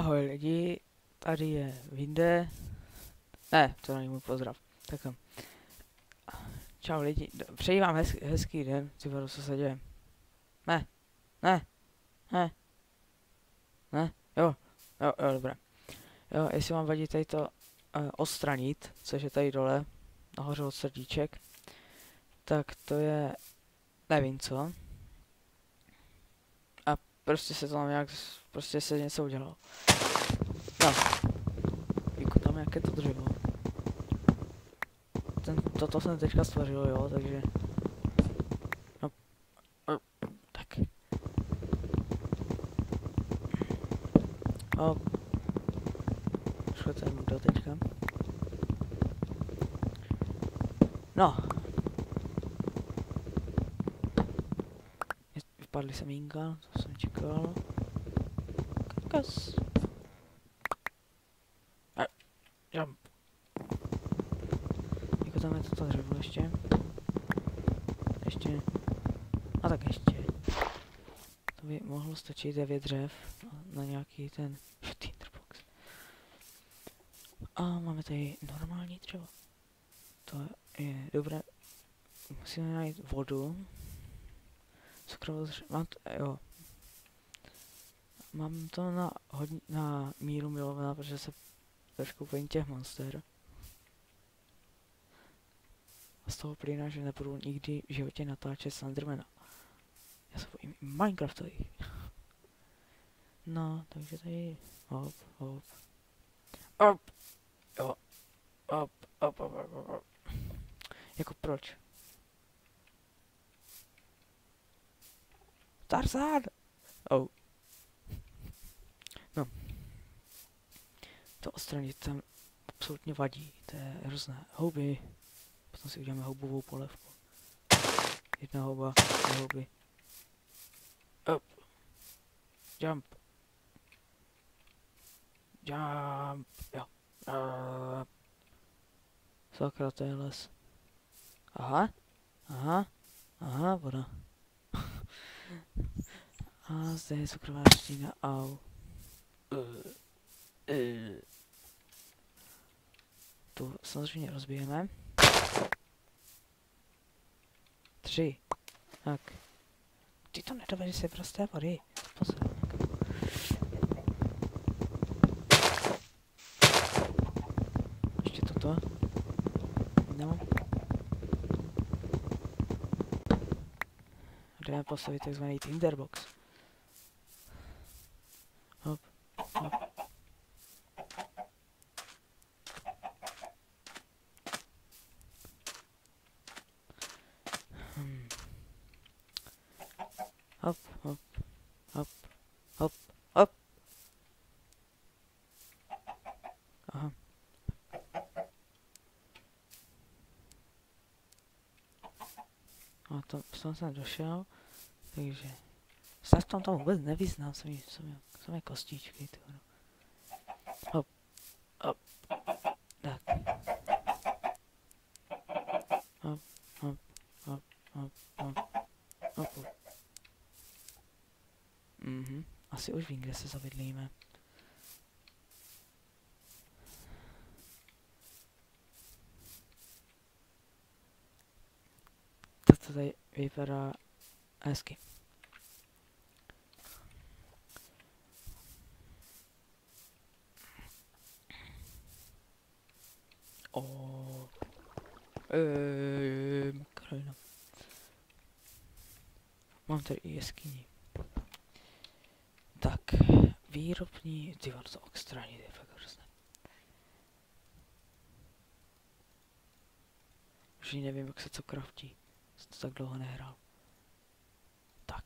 Ahoj lidi, tady je Vinde. Ne, to není můj pozdrav. Tak čau lidi, přeji vám hezký den, ty vado, co se děje. Ne, ne, ne, ne, jo, dobré. Jo, jestli vám vadí tady to odstranit, což je tady dole, nahoře od srdíček, tak to je, nevím co. A prostě se to tam nějak, prostě se něco udělalo. No, jako tam jaké to dřevo. Toto jsem teďka stvořil, jo, takže... No, tak. Šlo tady do teďka. No. Vypadly semínka, to jsem čekal. Kakas. Jump. Jako tam je toto dřevo ještě. A tak ještě. To by mohlo stačit 9 dřev na nějaký ten tinderbox. A máme tady normální dřevo. To je dobré. Musíme najít vodu. Cukrovou dřevo. Mám to, jo. Mám to na míru milovaná, protože se trošku bojím těch monster. A z toho plyne, že nebudu nikdy v životě natáčet Slendermana. Já se bojím i Minecraftových. No, takže tady hop. Jo. Hop. Jako proč? Tarzan! Oh. No. To odstranit tam absolutně vadí. To je hrozné. Houby. Potom si uděláme houbovou polévku. Jedna houba, dvě houby. Up. Jump. Jo. Sakra, to je les. Aha, voda. A zde je cukrová rostlina, au. Tu samozřejmě rozbijeme. 3. Tak. Ty to nedovedeš si prosté vody. Pozor. Ještě toto. No. Jdeme postavit takzvaný tinderbox. Hop. Hop. Aha. A to jsem došel, takže se v tom vůbec nevyznám, samé kostičky, tyhle. Hop. Tak. Hop. Asi už vím, kde se zabydlíme. Toto tady vypadá hezky. Krajina. Mám tady i jeskyni. Tak, výrobní, ty vole, to odstranit je fakt hrozné. Už nevím, jak se co kraftí. Jsem to tak dlouho nehrál. Tak.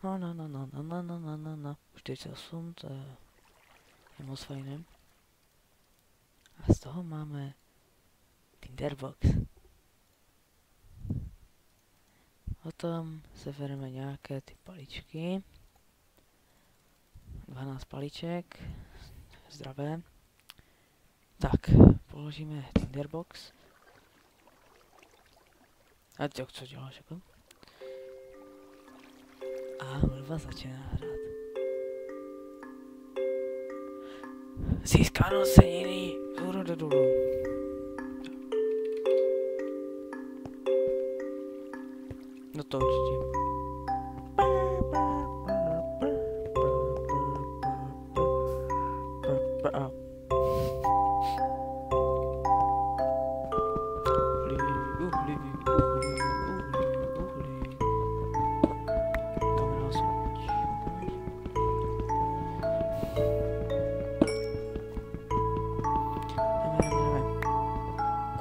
No. 48, to je moc fajné. A z toho máme tinderbox. Potom se bereme nějaké ty paličky. 12 paliček. Zdravé. Tak, položíme tinderbox. A ty co děláš jako? A hudba začíná hrát. Získáno ocenění. Vzhůru do dolů. No to určitě.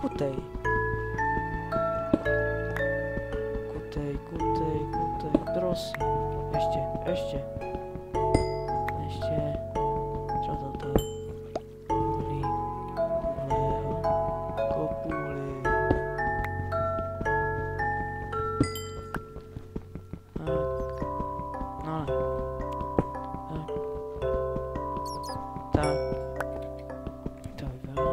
Kutej. Kutej, kutej, kutej, prosím. Ještě, ještě. Ještě. Co to tak? Uhlí. Uhlého. Kopůli. Tak. No ale. Tak. Tak. To vypadá.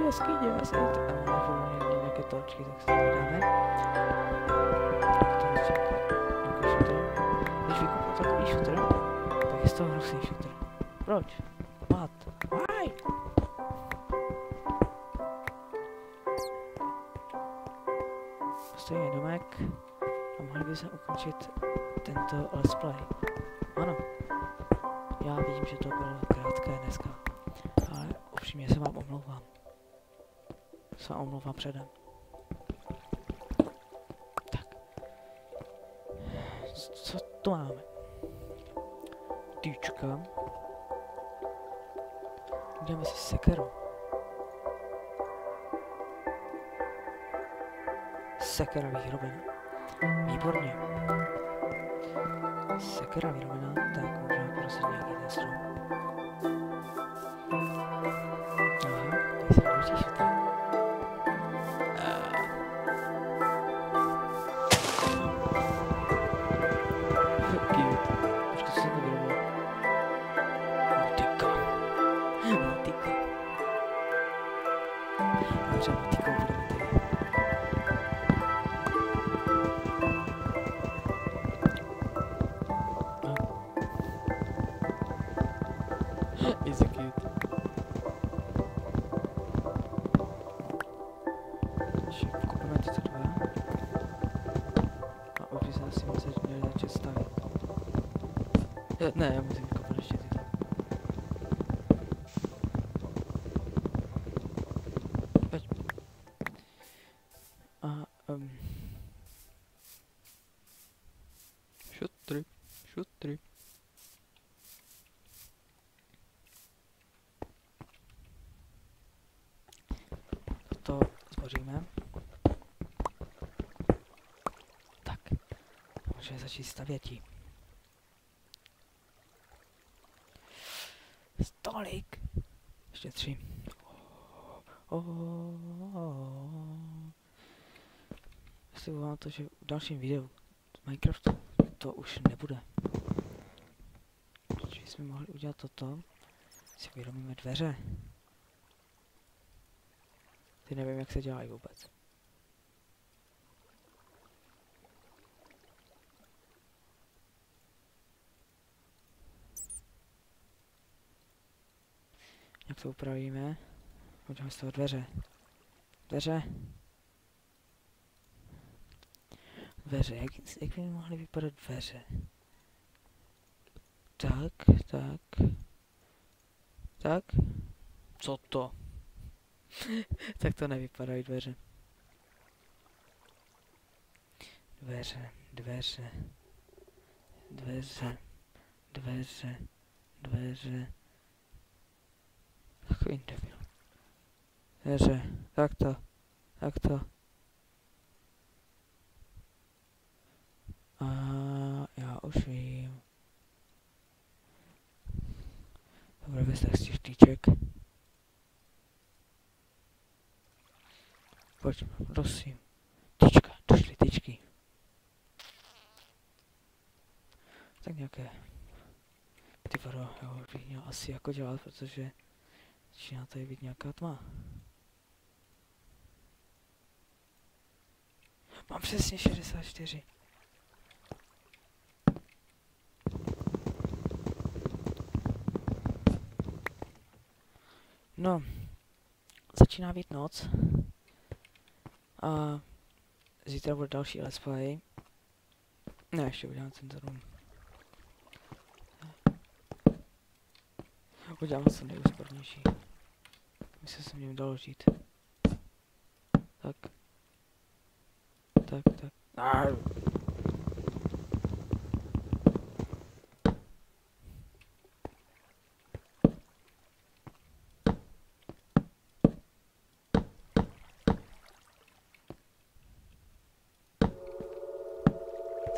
Jaskyně, já jsem tam nebudu nějaké točky, tak se to dáme. Když vykupu takový šutr, tak je z toho hrozný šutr. Proč? What? Why? Postavíme domek a mohli by se ukončit tento let's play. Ano. Já vidím, že to bylo krátké dneska, ale upřímně se vám omlouvám. Se omlouvám předem. Tak. Co tu máme? Tyčka. Uděláme si sekeru. Sekera vyrobena. Výborně. Sekera vyrobena. Tak, můžeme prostě nějaký ten strom. Aha, tady se vrátí šutý. Is it cute? Ještě kupujeme tyto dva. A už by se asi měli začít stavit. Ne, já musím vykopnout ještě tyto. Pojď. A šutry, šutry. To zboříme. Tak. Můžeme začít stavětí. Stolik. Ještě 3. Slibuji vám to, že v dalším videu Minecraftu to už nebude. Protože jsme mohli udělat toto. Si vyrobíme dveře. Ty nevím, jak se dělají vůbec. Jak to upravíme? Uděláme z toho dveře. Dveře. Dveře. Jak by mohly vypadat dveře? Tak, tak. Tak. Co to? Tak to nevypadají dveře. Dveře, dveře. Dveře. Dveře. Dveře. Takový debil. Dveře. Takto. Takto. A já už vím. Dobré, bez tak z těch tyček. Pojď, prosím. Tyčka, došly tyčky. Tak nějaké. Ty vado, jo, bych měl asi jako dělat, protože začíná tady být nějaká tma. Mám přesně 64. No, začíná být noc. A zítra bude další let's play. Ne, ještě udělám tento room. Udělám co nejúspornější. Myslím, že se měl doložit. Tak. Tak.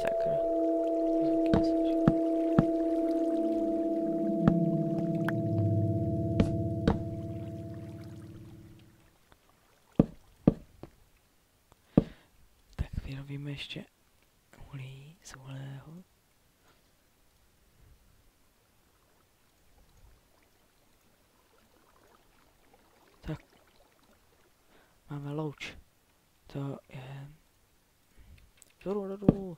Sakra. Zvuky neslyším. Tak vyrobíme ještě uhlí z uhlého. Tak. Máme louč. To je... Dolů.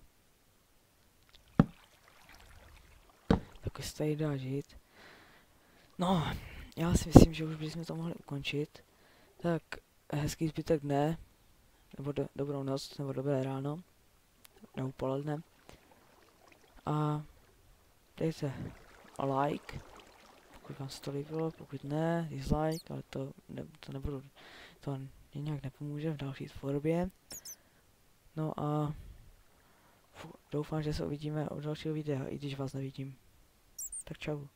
Tak se tady dá žít. No, já si myslím, že už bychom to mohli ukončit. Tak, hezký zbytek dne. Nebo dobrou noc, nebo dobré ráno. Nebo poledne. A dejte like, pokud vám se to líbilo, pokud ne, dislike, ale to nebudu, to nějak nepomůže v další tvorbě. No a doufám, že se uvidíme u dalšího videa, i když vás nevidím. Tak čau.